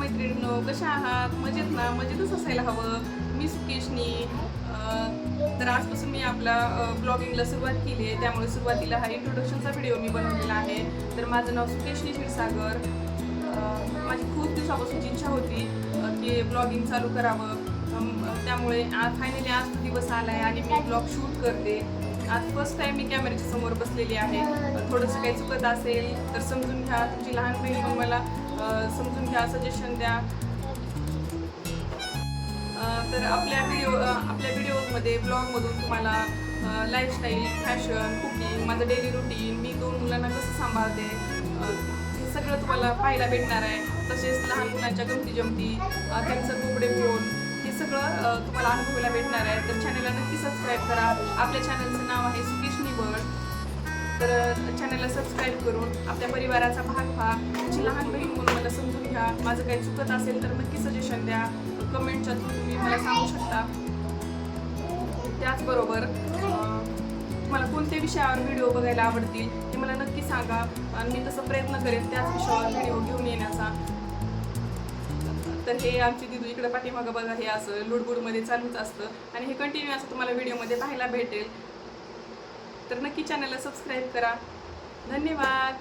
मैत्रिणींनो, कशा आहात? मजेत ना? मजेतच असायला हवं. मी सुकेशनी. तर आजपासून मी आपल्या ब्लॉगिंगला सुरुवात केली आहे. त्यामुळे सुरुवातीला हा इंट्रोडक्शनचा व्हिडिओ मी बनवलेला आहे. तर माझं नाव सुकेशनी क्षीरसागर. माझी खूप दिवसापासूनची इच्छा होती की ब्लॉगिंग चालू करावं. त्यामुळे फायनली आज तो दिवस आला आहे आणि मी ब्लॉग शूट करते. आज फर्स्ट टाईम मी कॅमेऱ्याच्या समोर बसलेली आहे. थोडंसं काही चुकत असेल तर समजून घ्या. तुमची लहान बहीण मग मला समजून घ्या, सजेशन द्या. तर आपल्या व्हिडिओजमध्ये ब्लॉगमधून तुम्हाला लाईफस्टाईल, फॅशन, कुकिंग, माझं डेली रुटीन, मी 2 मुलांना कसं सांभाळते, हे सगळं तुम्हाला पाहायला भेटणार आहे. तसेच लहान मुलांच्या गमती-जमती, त्यांचं कोबडे फोन, हे सगळं तुम्हाला अनुभवायला भेटणार आहे. तर चॅनलला नक्की सबस्क्राईब करा. आपल्या चॅनलचं नाव आहे सुकेशनी वर्ल्ड. तर चॅनलला सबस्क्राईब करून आपल्या परिवाराचा भाग व्हा. तुमची लहान बहीण म्हणून मला समजून घ्या. माझं काही चुकत असेल तर नक्की सजेशन द्या. कमेंटच्या थ्रू तुम्ही मला सांगू शकता. त्याचबरोबर तुम्हाला कोणत्या विषयावर व्हिडिओ बघायला आवडतील ते मला नक्की सांगा आणि मी तसं प्रयत्न करेन त्याच विषयावर व्हिडिओ घेऊन येण्याचा. तर हे आमची दिदू इकडे पाठीमागं बघा, हे असं लुडबुडमध्ये चालूच असतं आणि हे कंटिन्यू असं तुम्हाला व्हिडिओमध्ये पाहायला भेटेल. तर नक्की चॅनलला सबस्क्राईब करा. धन्यवाद.